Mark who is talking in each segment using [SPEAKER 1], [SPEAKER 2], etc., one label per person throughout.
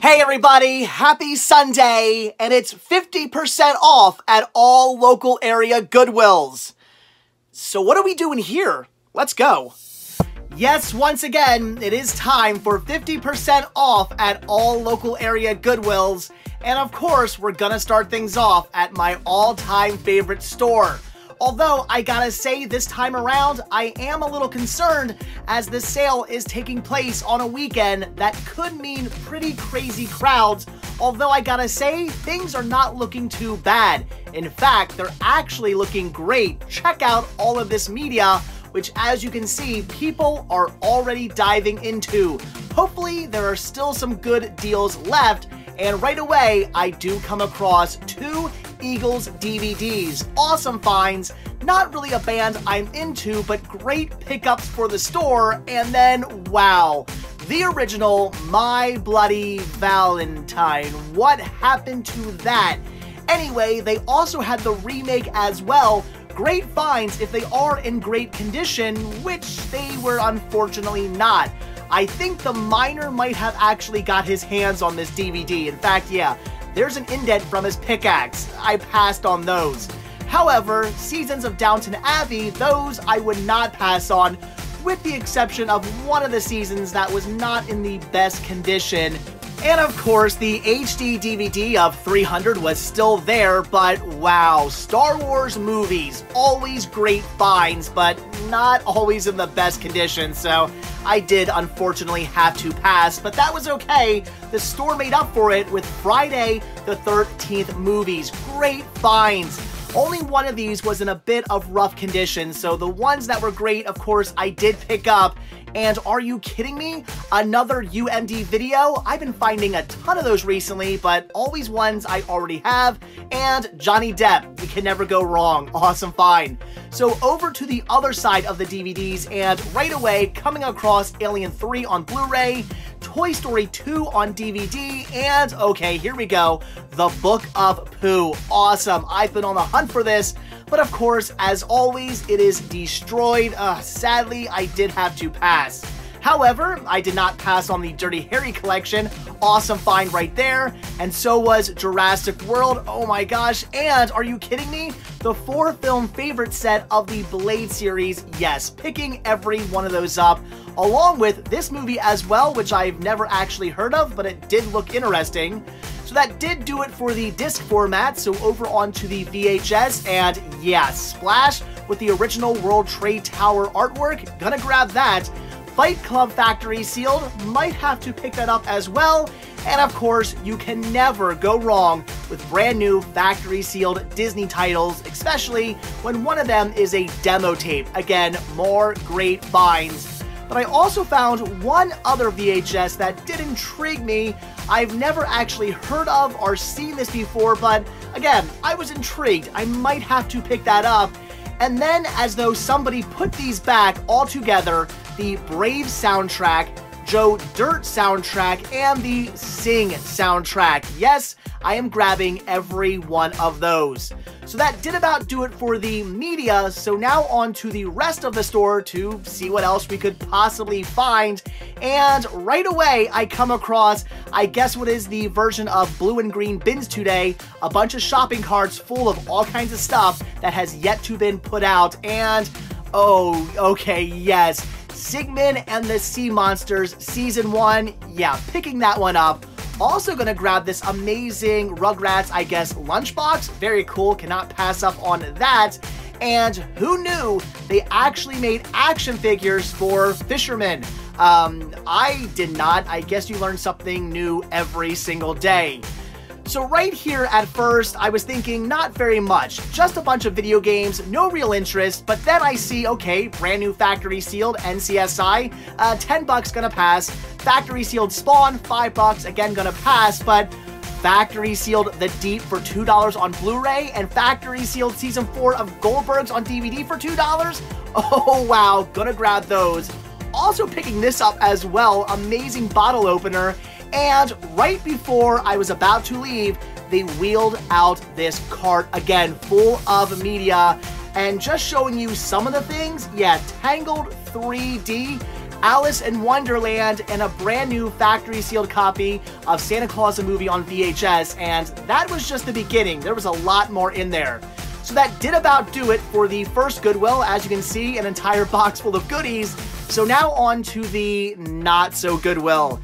[SPEAKER 1] Hey everybody, happy Sunday, and it's 50% off at all local area Goodwills. So what are we doing here? Let's go. Yes, once again, it is time for 50% off at all local area Goodwills, and of course, we're gonna start things off at my all-time favorite store. Although, I gotta say, this time around, I am a little concerned as the sale is taking place on a weekend that could mean pretty crazy crowds. Although, I gotta say, things are not looking too bad. In fact, they're actually looking great. Check out all of this media, which, as you can see, people are already diving into. Hopefully, there are still some good deals left. And right away, I do come across two Eagles DVDs. Awesome finds. Not really a band I'm into, but great pickups for the store. And then, wow, the original My Bloody Valentine. What happened to that? Anyway, they also had the remake as well. Great finds if they are in great condition, which they were unfortunately not. I think the miner might have actually got his hands on this DVD. In fact, yeah, there's an indent from his pickaxe. I passed on those. However, Seasons of Downton Abbey, those I would not pass on, with the exception of one of the seasons that was not in the best condition. And of course, the HD DVD of 300 was still there, but wow, Star Wars movies, always great finds, but not always in the best condition, so I did unfortunately have to pass, but that was okay. The store made up for it with Friday the 13th movies. Great finds. Only one of these was in a bit of rough condition, so the ones that were great, of course, I did pick up. And are you kidding me? Another UMD video? I've been finding a ton of those recently, but always ones I already have. And Johnny Depp, you can never go wrong. Awesome find. So over to the other side of the DVDs, and right away, coming across Alien 3 on Blu-ray, Toy Story 2 on DVD, and okay, here we go, The Book of Pooh. Awesome. I've been on the hunt for this. But of course, as always, it is destroyed. Sadly, I did have to pass. However, I did not pass on the Dirty Harry collection. Awesome find right there. And so was Jurassic World. Oh my gosh. And are you kidding me? The 4-film favorite set of the Blade series. Yes, picking every one of those up. Along with this movie as well, which I've never actually heard of, but it did look interesting. So that did do it for the disc format, so over onto the VHS, and yeah, splash with the original World Trade Tower artwork. Gonna grab that. Fight Club Factory Sealed, might have to pick that up as well. And of course, you can never go wrong with brand new Factory Sealed Disney titles, especially when one of them is a demo tape. Again, more great finds. But I also found one other VHS that did intrigue me. I've never actually heard of or seen this before, but again, I was intrigued. I might have to pick that up. And then, as though somebody put these back all together, the Brave soundtrack, Joe Dirt soundtrack, and the Sing soundtrack. Yes, I am grabbing every one of those. So that did about do it for the media, so now on to the rest of the store to see what else we could possibly find. And right away, I come across, I guess what is the version of Blue and Green Bins today, a bunch of shopping carts full of all kinds of stuff that has yet to been put out. And, oh, okay, yes, Sigmund and the Sea Monsters Season 1, yeah, picking that one up. Also gonna grab this amazing Rugrats, I guess, lunchbox. Very cool, cannot pass up on that. And who knew they actually made action figures for fishermen? I did not. I guess you learn something new every single day. So right here at first, I was thinking not very much, just a bunch of video games, no real interest, but then I see, okay, brand new Factory Sealed NCSI, 10 bucks gonna pass, Factory Sealed Spawn, 5 bucks, again gonna pass, but Factory Sealed The Deep for $2 on Blu-ray, and Factory Sealed Season 4 of Goldbergs on DVD for $2? Oh wow, gonna grab those. Also picking this up as well, amazing bottle opener. And right before I was about to leave, they wheeled out this cart, again, full of media. And just showing you some of the things, yeah, Tangled 3D. Alice in Wonderland, and a brand new factory sealed copy of Santa Claus the Movie on VHS, and that was just the beginning. There was a lot more in there. So that did about do it for the first Goodwill. As you can see, an entire box full of goodies. So now on to the not so Goodwill.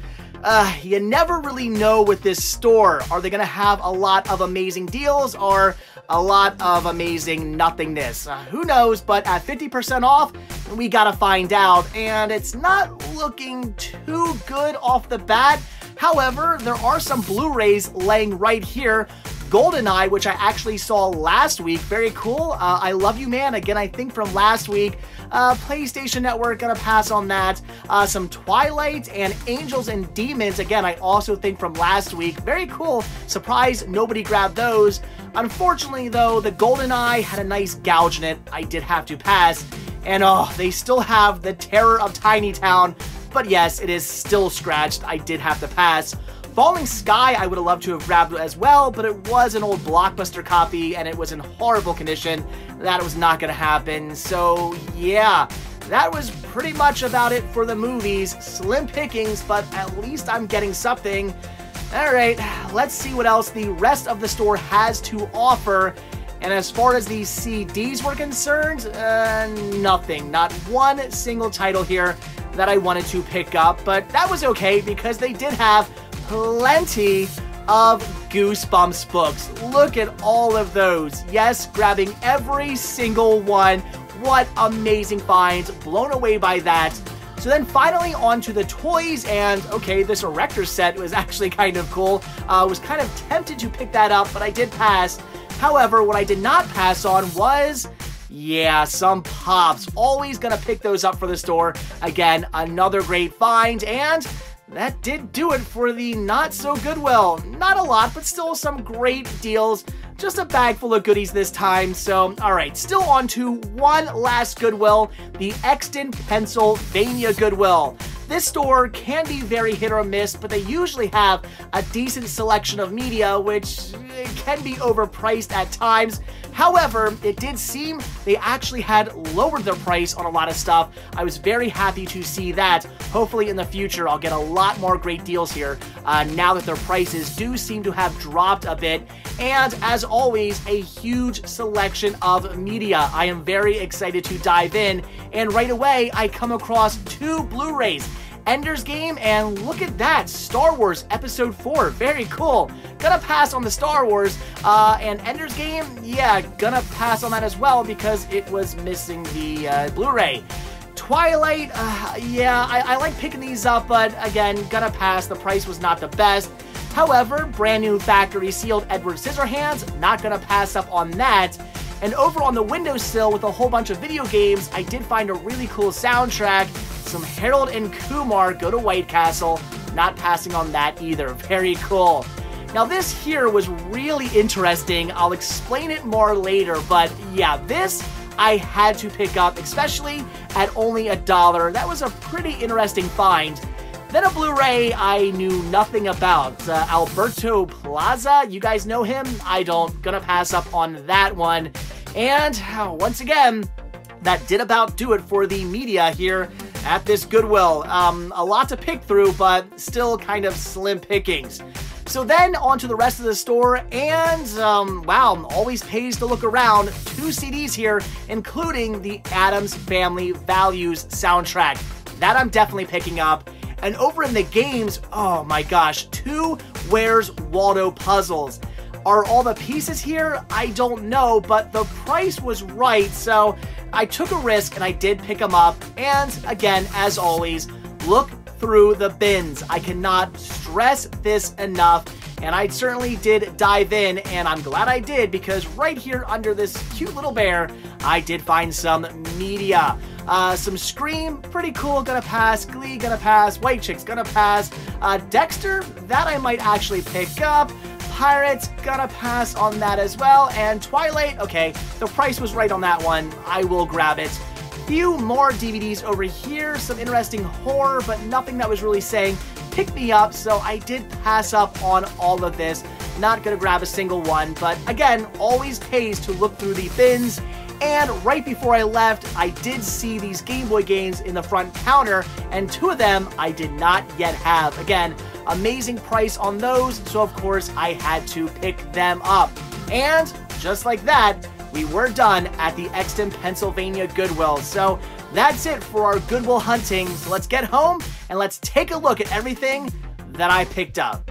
[SPEAKER 1] You never really know with this store. Are they gonna have a lot of amazing deals or a lot of amazing nothingness? Who knows, but at 50% off, we gotta find out, and it's not looking too good off the bat. However, there are some Blu-rays laying right here. GoldenEye, which I actually saw last week. Very cool. I Love You Man, again, I think from last week. PlayStation Network, gonna pass on that. Some Twilight and Angels and Demons, again, I also think from last week. Very cool. Surprised nobody grabbed those. Unfortunately, though, the GoldenEye had a nice gouge in it. I did have to pass. And oh, they still have the Terror of Tiny Town. But yes, it is still scratched. I did have to pass. Falling Sky, I would have loved to have grabbed as well, but it was an old Blockbuster copy, and it was in horrible condition. That was not going to happen. So, yeah, that was pretty much about it for the movies. Slim pickings, but at least I'm getting something. Alright, let's see what else the rest of the store has to offer. And as far as these CDs were concerned, nothing. Not one single title here that I wanted to pick up, but that was okay because they did have plenty of Goosebumps books. Look at all of those. Yes, grabbing every single one. What amazing finds. Blown away by that. So then finally on to the toys, and okay, this Erector set was actually kind of cool. Was kind of tempted to pick that up, but I did pass. However, what I did not pass on was, yeah, some Pops. Always gonna pick those up for the store. Again, another great find, and that did do it for the not so Goodwill. Not a lot, but still some great deals. Just a bag full of goodies this time. So, alright, still on to one last Goodwill, the Exton, Pennsylvania Goodwill. This store can be very hit or miss, but they usually have a decent selection of media, which can be overpriced at times. However, it did seem they actually had lowered their price on a lot of stuff. I was very happy to see that. Hopefully in the future, I'll get a lot more great deals here now that their prices do seem to have dropped a bit. And as always, a huge selection of media. I am very excited to dive in. And right away, I come across two Blu-rays. Ender's Game, and look at that, Star Wars Episode 4, very cool. Gonna pass on the Star Wars, and Ender's Game, yeah, gonna pass on that as well because it was missing the Blu-ray. Twilight, yeah, I like picking these up, but again, gonna pass, the price was not the best. However, brand new factory sealed Edward Scissorhands, not gonna pass up on that. And over on the windowsill with a whole bunch of video games, I did find a really cool soundtrack. Some Harold and Kumar Go to White Castle. Not passing on that either. Very cool. Now this here was really interesting. I'll explain it more later, but yeah, this I had to pick up, especially at only $1. That was a pretty interesting find. Then a Blu-ray I knew nothing about. Alberto Plaza, you guys know him? I don't. Gonna pass up on that one. And once again, that did about do it for the media here at this Goodwill. A lot to pick through, but still kind of slim pickings. So then on to the rest of the store, and wow, always pays to look around. 2 CDs here, including the Addams Family Values soundtrack. That I'm definitely picking up. And over in the games, oh my gosh, 2 Where's Waldo puzzles. Are all the pieces here? I don't know, but the price was right, so I took a risk and I did pick them up. And again, as always, look through the bins. I cannot stress this enough, and I certainly did dive in, and I'm glad I did because right here under this cute little bear, I did find some media. Some Scream, pretty cool, gonna pass. Glee, gonna pass. White Chicks, gonna pass. Dexter, that I might actually pick up. Pirates, gonna pass on that as well. And Twilight, okay, the price was right on that one. I will grab it. Few more DVDs over here. Some interesting horror, but nothing that was really saying pick me up, so I did pass up on all of this. not gonna grab a single one, but again, always pays to look through the bins. And right before I left, I did see these Game Boy games in the front counter, and 2 of them I did not yet have. Again, amazing price on those, so of course I had to pick them up. And just like that, we were done at the Exton, Pennsylvania Goodwill. So that's it for our Goodwill hunting. So let's get home and let's take a look at everything that I picked up.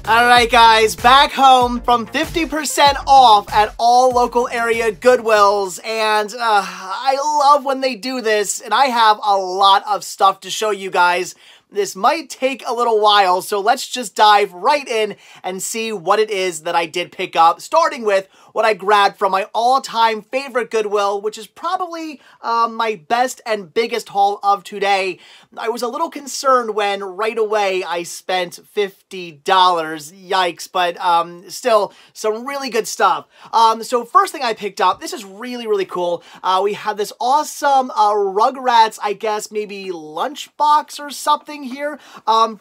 [SPEAKER 1] Alright guys, back home from 50% off at all local area Goodwills, and I love when they do this, and I have a lot of stuff to show you guys. This might take a little while, so let's just dive right in and see what it is that I did pick up, starting with what I grabbed from my all-time favorite Goodwill, which is probably my best and biggest haul of today. I was a little concerned when right away I spent $50. Yikes, but still some really good stuff. So first thing I picked up, this is really, really cool. We have this awesome Rugrats, I guess maybe lunchbox or something here.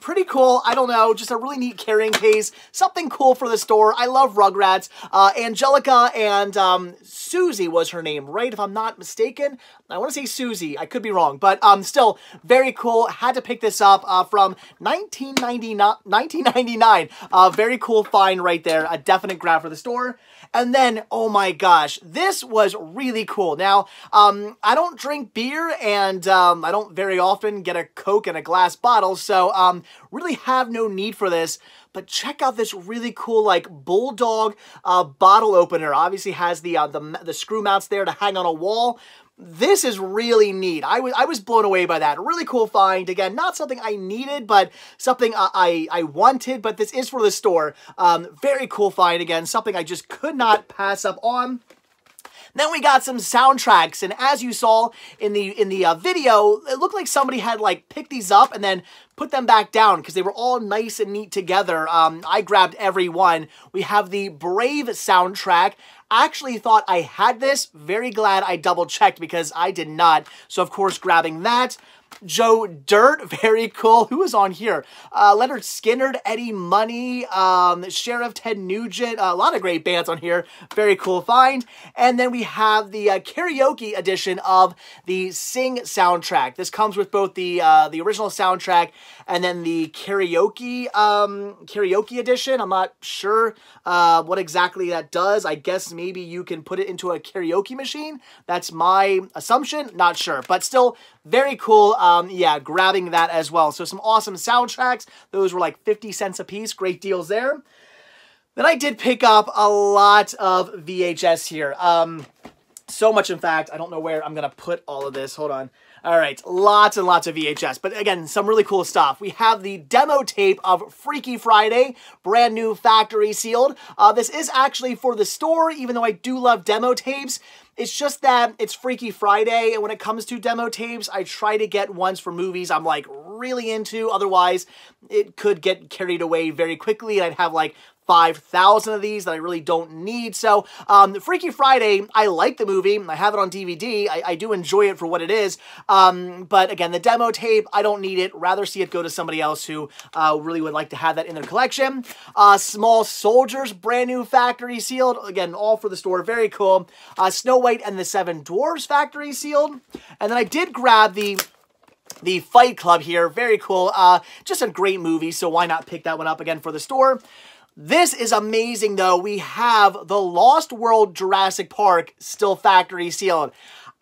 [SPEAKER 1] Pretty cool. I don't know, just a really neat carrying case. Something cool for the store. I love Rugrats. Angelica and Susie was her name, right? If I'm not mistaken. I want to say Susie. I could be wrong, but still very cool. Had to pick this up from 1999. Very cool find right there. A definite grab for the store. And then, oh my gosh, this was really cool. Now, I don't drink beer, and I don't very often get a Coke in a glass bottle, so really have no need for this. But check out this really cool, like, bulldog bottle opener. Obviously has the screw mounts there to hang on a wall. This is really neat. I was blown away by that. Really cool find. Again, not something I needed, but something I wanted, but this is for the store. Very cool find. Again, something I just could not pass up on. Then we got some soundtracks, and as you saw in the video, it looked like somebody had like picked these up and then put them back down because they were all nice and neat together. I grabbed every one. We have the Brave soundtrack. Actually thought I had this. Very glad I double checked because I did not. So of course grabbing that. Joe Dirt, very cool. Who is on here? Leonard Skinner, Eddie Money, Sheriff Ted Nugent, a lot of great bands on here. Very cool find. And then we have the karaoke edition of the Sing soundtrack. This comes with both the original soundtrack and then the karaoke edition. I'm not sure what exactly that does. I guess maybe you can put it into a karaoke machine. That's my assumption. Not sure, but still very cool. Yeah, grabbing that as well. So some awesome soundtracks. Those were like 50 cents a piece. Great deals there. Then I did pick up a lot of VHS here. So much, in fact, I don't know where I'm going to put all of this. Hold on. All right, lots and lots of VHS, but again, some really cool stuff. We have the demo tape of Freaky Friday, brand new factory sealed. This is actually for the store, even though I do love demo tapes. It's just that it's Freaky Friday, and when it comes to demo tapes, I try to get ones for movies I'm like really into. Otherwise, it could get carried away very quickly, and I'd have like 5,000 of these that I really don't need. So, Freaky Friday, I like the movie. I have it on DVD. I do enjoy it for what it is. But again, the demo tape, I don't need it. Rather see it go to somebody else who really would like to have that in their collection. Small Soldiers, brand new factory sealed. Again, all for the store. Very cool. Snow White and the Seven Dwarfs factory sealed. And then I did grab the Fight Club here. Very cool. Just a great movie, so why not pick that one up again for the store? This is amazing, though. We have the Lost World Jurassic Park still factory sealed.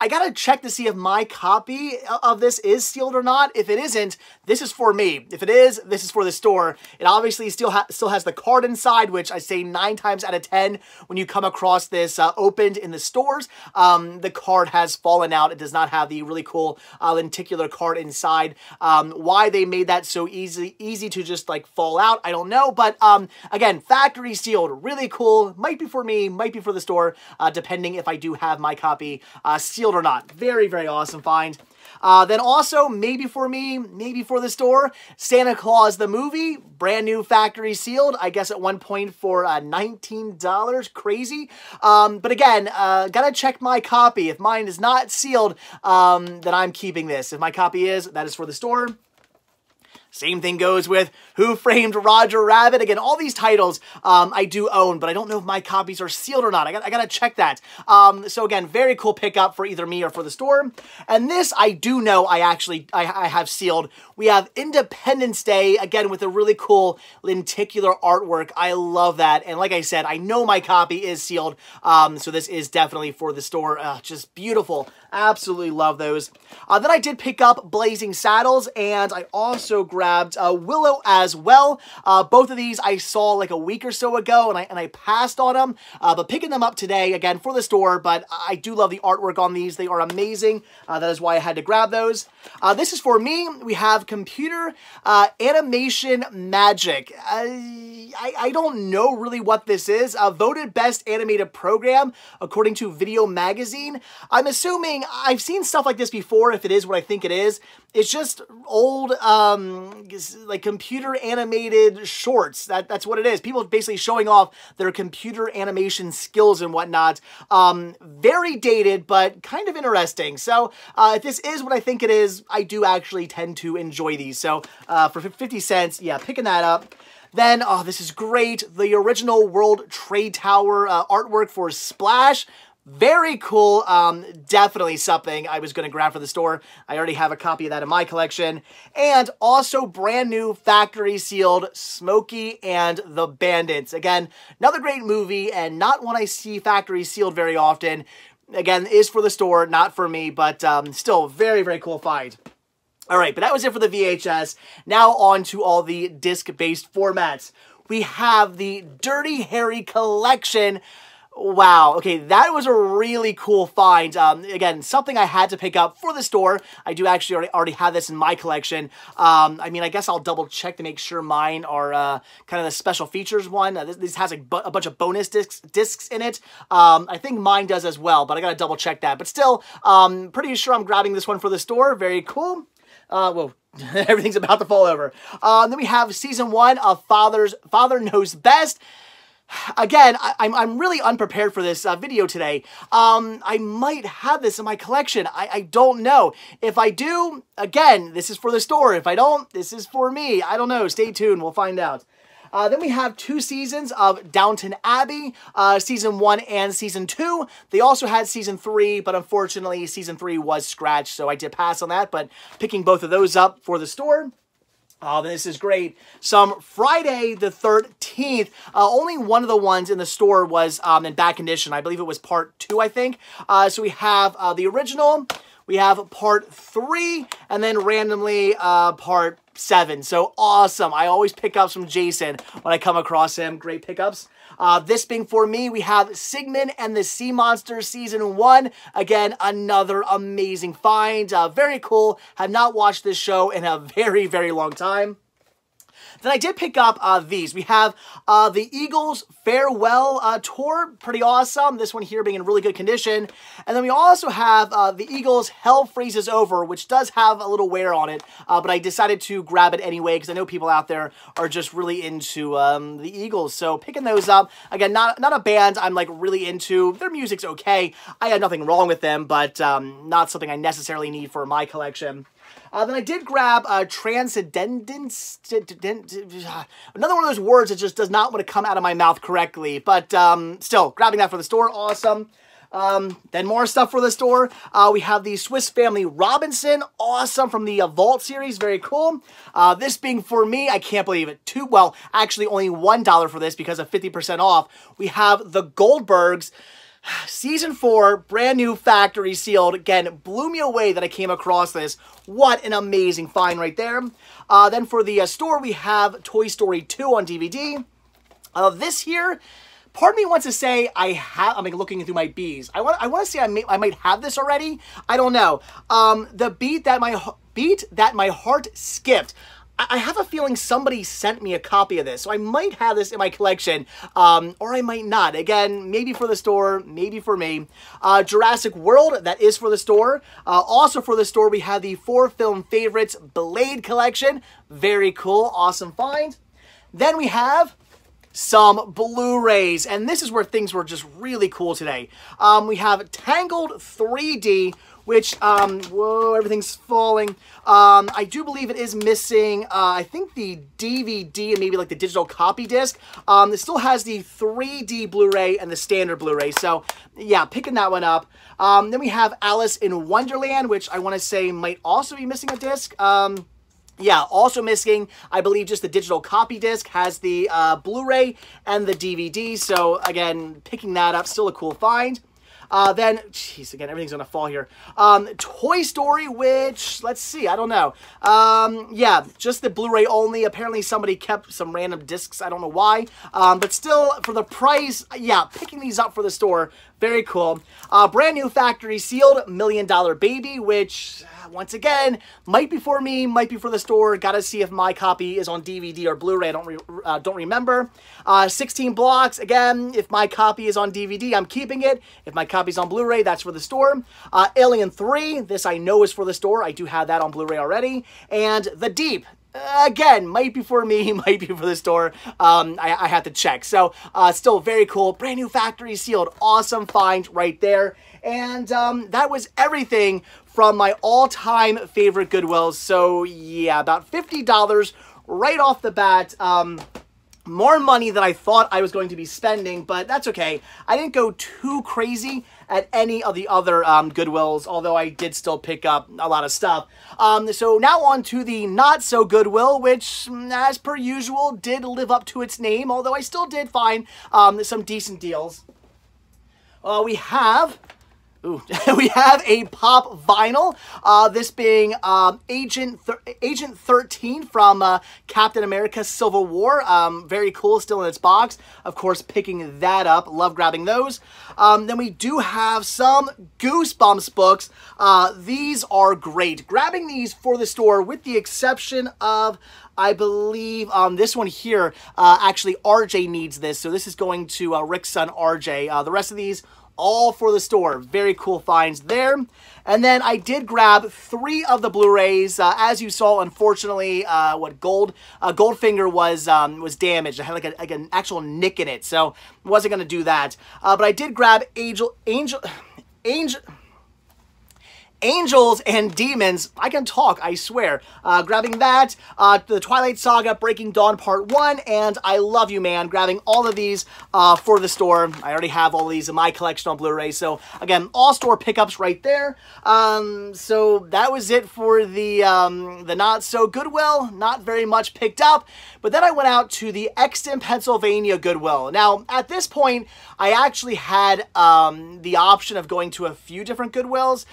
[SPEAKER 1] I gotta check to see if my copy of this is sealed or not. If it isn't, this is for me. If it is, this is for the store. It obviously still has the card inside, which I say 9 times out of 10 when you come across this opened in the stores, the card has fallen out. It does not have the really cool lenticular card inside. Why they made that so easy to just like fall out, I don't know. But again, factory sealed, really cool. Might be for me, might be for the store, depending if I do have my copy sealed or not. Very, very awesome find. Then also, maybe for me, maybe for the store, Santa Claus the movie, brand new factory sealed, I guess at one point for $19, crazy. But again, gotta check my copy. If mine is not sealed, then I'm keeping this. If my copy is, that is for the store. Same thing goes with Who Framed Roger Rabbit. Again, all these titles I do own, but I don't know if my copies are sealed or not. I gotta check that. So again, very cool pickup for either me or for the store. And this I do know I have sealed. We have Independence Day, again, with a really cool lenticular artwork. I love that. And like I said, I know my copy is sealed, so this is definitely for the store. Just beautiful. Absolutely love those. Then I did pick up Blazing Saddles, and I also grabbed Willow as well. Both of these I saw like a week or so ago, and I passed on them, but picking them up today, again, for the store, but I do love the artwork on these. They are amazing. That is why I had to grab those. This is for me. We have Computer Animation Magic. I don't know really what this is. Voted Best Animated Program, according to Video Magazine. I'm assuming I've seen stuff like this before, if it is what I think it is. It's just old, like computer animated shorts. That's what it is. People basically showing off their computer animation skills and whatnot. Very dated, but kind of interesting. So if this is what I think it is, I do actually tend to enjoy these. So for 50 cents, yeah, picking that up. Then, oh, this is great. The original World Trade Tower artwork for Splash. Very cool. Definitely something I was going to grab for the store. I already have a copy of that in my collection. And also brand new factory sealed Smokey and the Bandits. Again, another great movie and not one I see factory sealed very often. Again, is for the store, not for me, but still very, very cool find. All right, but that was it for the VHS. Now on to all the disc-based formats. We have the Dirty Harry collection. Wow, okay, that was a really cool find. Again, something I had to pick up for the store. I do actually already have this in my collection. I mean, I guess I'll double check to make sure mine are kind of the special features one. This has a bunch of bonus discs in it. I think mine does as well, but I gotta double check that. But still, pretty sure I'm grabbing this one for the store. Very cool. Whoa, everything's about to fall over. Then we have season 1 of Father Knows Best. Again, I'm really unprepared for this video today. I might have this in my collection. I don't know. If I do, again, this is for the store. If I don't, this is for me. I don't know. Stay tuned. We'll find out. Then we have 2 seasons of Downton Abbey, season 1 and season 2. They also had season 3, but unfortunately season 3 was scratched, so I did pass on that, but picking both of those up for the store. Oh, this is great. Some Friday the 13th. Only one of the ones in the store was in bad condition. I believe it was part 2, I think. So we have the original, we have part 3, and then randomly part 7. So awesome. I always pick up some Jason when I come across him. Great pickups. This being for me, we have Sigmund and the Sea Monster Season 1. Again, another amazing find. Very cool. Have not watched this show in a very, very long time. Then I did pick up these. We have the Eagles Farewell Tour. Pretty awesome. This one here being in really good condition. And then we also have the Eagles Hell Freezes Over, which does have a little wear on it. But I decided to grab it anyway because I know people out there are just really into the Eagles. So picking those up. Again, not a band I'm like really into. Their music's okay. I had nothing wrong with them, but not something I necessarily need for my collection. Then I did grab Transcendence, another one of those words that just does not want to come out of my mouth correctly, but still, grabbing that for the store, awesome. Then more stuff for the store. We have the Swiss Family Robinson, awesome, from the Vault series, very cool. This being for me, I can't believe it, well, actually only $1 for this because of 50% off. We have the Goldbergs. Season 4, brand new factory sealed. Again, blew me away that I came across this. What an amazing find right there. Then for the store, we have Toy Story 2 on DVD. This here, part of me wants to say I'm like looking through my B's. I want to say I might have this already. I don't know. The beat that my heart skipped. I have a feeling somebody sent me a copy of this, so I might have this in my collection, or I might not. Again, maybe for the store, maybe for me. Jurassic World, that is for the store. Also for the store, we have the 4 Film Favorites Blade Collection. Very cool, awesome find. Then we have some Blu-rays, and this is where things were just really cool today. We have Tangled 3D, which, whoa, everything's falling. I do believe it is missing, I think the DVD and maybe like the digital copy disc. It still has the 3D Blu-ray and the standard Blu-ray, so yeah, picking that one up. Then we have Alice in Wonderland, which I want to say might also be missing a disc. Yeah, also missing, I believe, just the digital copy disc, has the Blu-ray and the DVD. So, again, picking that up, still a cool find. Then, jeez, again, everything's going to fall here. Toy Story, which, let's see, I don't know. Yeah, just the Blu-ray only. Apparently, somebody kept some random discs. I don't know why. But still, for the price, yeah, picking these up for the store, very cool. Brand new factory sealed $1 Million Baby, which, once again, might be for me, might be for the store. Got to see if my copy is on DVD or Blu-ray. I don't remember. 16 blocks. Again, if my copy is on DVD, I'm keeping it. If my copy's on Blu-ray, that's for the store. Alien 3. This I know is for the store. I do have that on Blu-ray already. And The Deep. Again, might be for me, might be for the store. I have to check. So, still very cool. Brand new factory sealed. Awesome find right there. And that was everything from my all-time favorite Goodwills. So, yeah, about $50 right off the bat. More money than I thought I was going to be spending, but that's okay. I didn't go too crazy at any of the other Goodwills, although I did still pick up a lot of stuff. So now on to the not so Goodwill, which, as per usual, did live up to its name, although I still did find some decent deals. We have a pop vinyl, this being Agent 13 from Captain America Civil War. Very cool, still in its box. Of course, picking that up. Love grabbing those. Then we do have some Goosebumps books. These are great. Grabbing these for the store with the exception of, I believe, this one here, actually RJ needs this. So this is going to Rick's son RJ. The rest of these, all for the store. Very cool finds there. And then I did grab 3 of the Blu-rays. As you saw, unfortunately, Goldfinger was damaged. It had like an actual nick in it, so I wasn't going to do that. But I did grab Angels and Demons. I can talk, I swear. Grabbing that, the Twilight Saga Breaking Dawn Part 1, and I Love You Man. Grabbing all of these for the store. I already have all of these in my collection on Blu-ray, so again, all store pickups right there. So that was it for the Not So Goodwill. Not very much picked up, but then I went out to the Exton, Pennsylvania Goodwill. Now, at this point, I actually had the option of going to a few different Goodwills.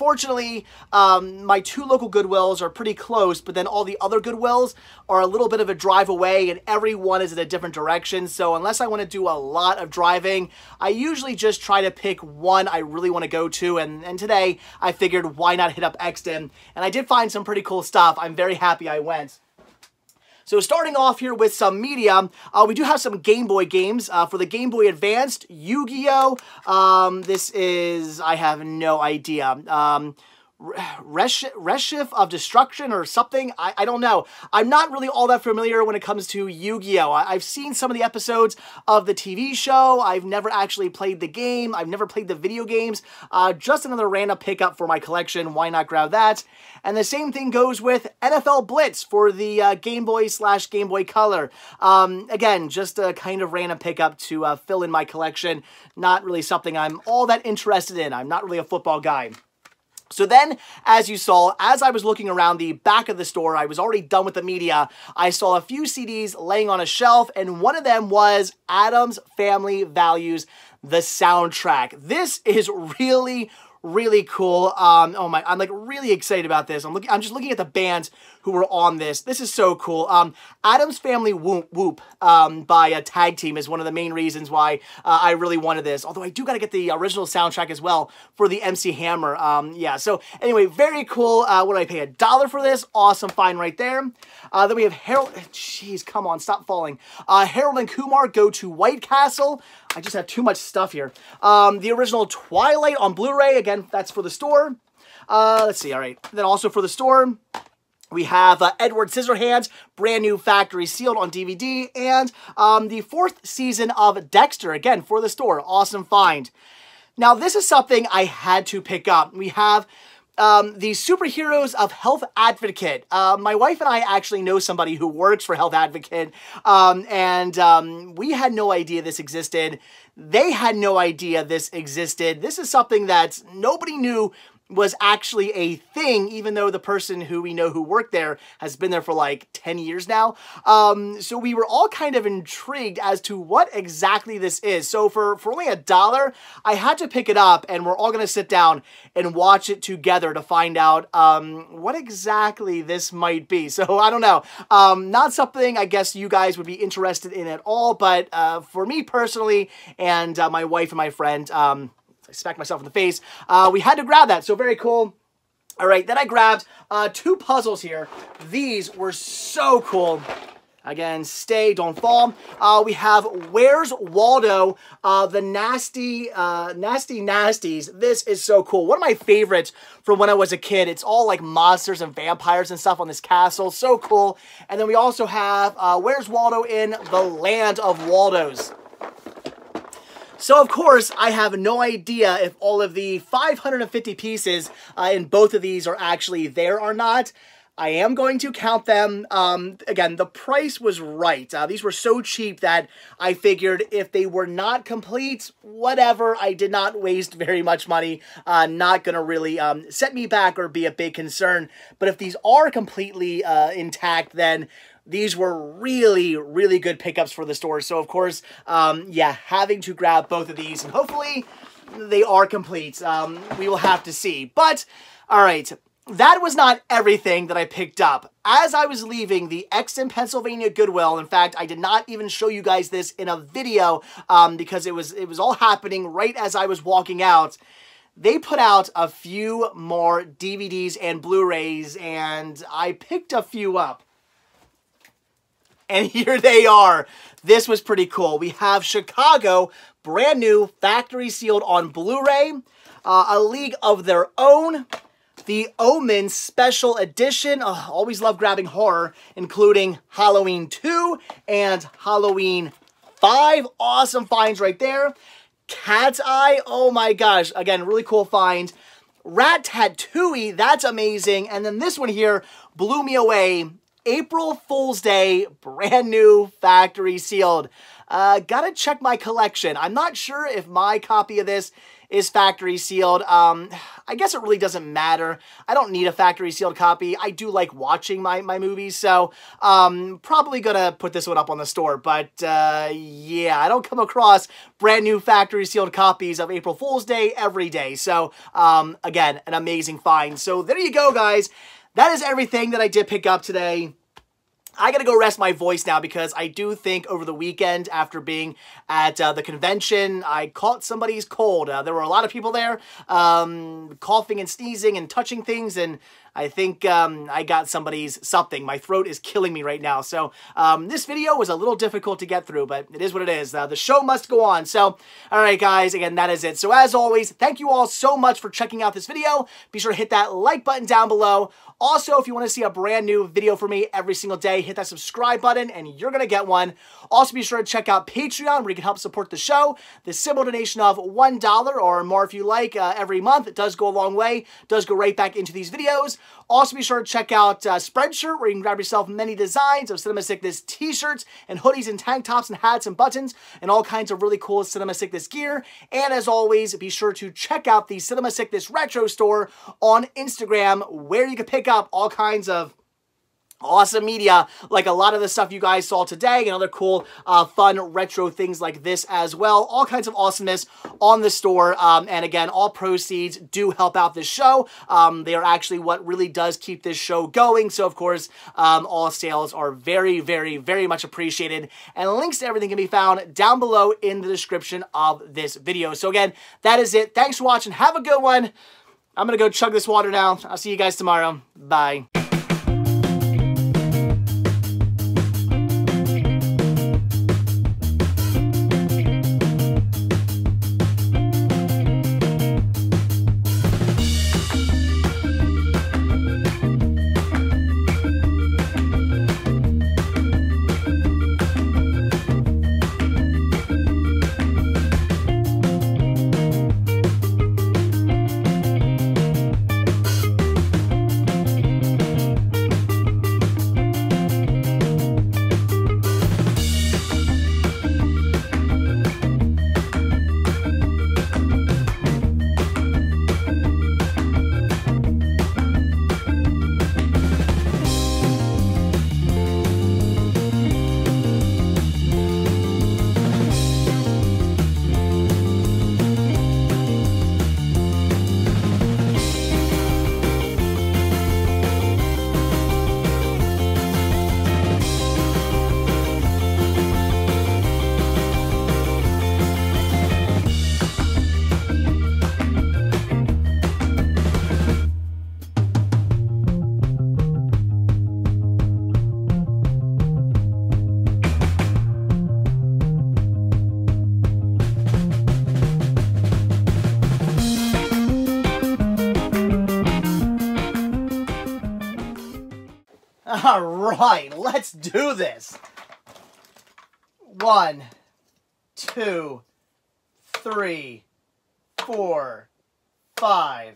[SPEAKER 1] Unfortunately, my 2 local Goodwills are pretty close, but then all the other Goodwills are a little bit of a drive away, and every one is in a different direction. So unless I want to do a lot of driving, I usually just try to pick one I really want to go to, and today I figured why not hit up Exton, and I did find some pretty cool stuff. I'm very happy I went. So starting off here with some media, we do have some Game Boy games. For the Game Boy Advanced, Yu-Gi-Oh! This is, I have no idea. Reshif of Destruction or something. I don't know. I'm not really all that familiar when it comes to Yu-Gi-Oh! I've seen some of the episodes of the TV show. I've never actually played the game. I've never played the video games. Just another random pickup for my collection. Why not grab that? And the same thing goes with NFL Blitz for the Game Boy / Game Boy Color. Again, just a kind of random pickup to fill in my collection. Not really something I'm all that interested in. I'm not really a football guy. So then, as you saw, as I was looking around the back of the store, I was already done with the media, I saw a few CDs laying on a shelf, and one of them was Addams Family Values, the soundtrack. This is really cool. Oh my, I'm like really excited about this. I'm just looking at the bands who were on this. This is so cool. Addams Family Whoop by a Tag Team is one of the main reasons why I really wanted this. Although I do got to get the original soundtrack as well for the MC Hammer. Yeah, so anyway, very cool. What did I pay? $1 for this? Awesome find right there. Then we have Harold. Jeez, come on, stop falling. Harold and Kumar Go to White Castle. I just have too much stuff here. The original Twilight on Blu-ray. Again, that's for the store. Let's see. All right. Then also for the store, We have Edward Scissorhands, brand new factory sealed on DVD, and the 4th season of Dexter, again, for the store. Awesome find. Now, this is something I had to pick up. We have the Superheroes of Health Advocate. My wife and I actually know somebody who works for Health Advocate, and we had no idea this existed. They had no idea this existed. This is something that nobody knew was actually a thing, even though the person who we know who worked there has been there for like 10 years now. So we were all kind of intrigued as to what exactly this is. So for only $1, I had to pick it up, and we're all going to sit down and watch it together to find out what exactly this might be. So I don't know. Not something I guess you guys would be interested in at all, but for me personally and my wife and my friend, I smacked myself in the face. We had to grab that, so very cool. All right, then I grabbed 2 puzzles here. These were so cool. Again, stay, don't fall. We have Where's Waldo, the Nasty Nasties. This is so cool. One of my favorites from when I was a kid. It's all like monsters and vampires and stuff on this castle. So cool. And then we also have Where's Waldo in the Land of Waldos. So, of course, I have no idea if all of the 550 pieces in both of these are actually there or not. I am going to count them. Again, the price was right. These were so cheap that I figured if they were not complete, whatever, I did not waste very much money. Not going to really set me back or be a big concern. But if these are completely intact, then these were really, really good pickups for the store. So, of course, yeah, having to grab both of these, and hopefully they are complete. We will have to see. But, all right, that was not everything that I picked up. As I was leaving the Exton, Pennsylvania Goodwill, in fact, I did not even show you guys this in a video because it was all happening right as I was walking out. They put out a few more DVDs and Blu-rays, and I picked a few up. And here they are. This was pretty cool. We have Chicago, brand new, factory sealed on Blu-ray. A League of Their Own. The Omen Special Edition. Always love grabbing horror, including Halloween 2 and Halloween 5. Awesome finds right there. Cat's Eye. Oh my gosh. Again, really cool find. Rat-Tatooey. That's amazing. And then this one here blew me away. April Fool's Day, brand new, factory sealed. Gotta check my collection. I'm not sure if my copy of this is factory sealed. I guess it really doesn't matter. I don't need a factory sealed copy. I do like watching my movies, so probably gonna put this one up on the store. But yeah, I don't come across brand new factory sealed copies of April Fool's Day every day. So again, an amazing find. So there you go, guys. That is everything that I did pick up today. I gotta go rest my voice now because I do think over the weekend, after being at the convention, I caught somebody's cold. There were a lot of people there coughing and sneezing and touching things, and I think I got somebody's something. My throat is killing me right now. So this video was a little difficult to get through, but it is what it is. The show must go on. So, all right, guys, again, that is it. So as always, thank you all so much for checking out this video. Be sure to hit that like button down below. Also, if you want to see a brand new video from me every single day, hit that subscribe button and you're going to get one. Also, be sure to check out Patreon where you can help support the show. The simple donation of $1 or more if you like every month. It does go a long way. It does go right back into these videos. Also, be sure to check out Spreadshirt where you can grab yourself many designs of Cinema Sickness t-shirts and hoodies and tank tops and hats and buttons and all kinds of really cool Cinema Sickness gear. And as always, be sure to check out the Cinema Sickness Retro Store on Instagram where you can pick up all kinds of awesome media, like a lot of the stuff you guys saw today and other cool, fun retro things like this as well. All kinds of awesomeness on the store. And again, all proceeds do help out this show. They are actually what really does keep this show going. So, of course, all sales are very, very, very much appreciated. And links to everything can be found down below in the description of this video. So, again, that is it. Thanks for watching. Have a good one. I'm going to go chug this water now. I'll see you guys tomorrow. Bye. All right, let's do this. 1, 2, 3, 4, 5.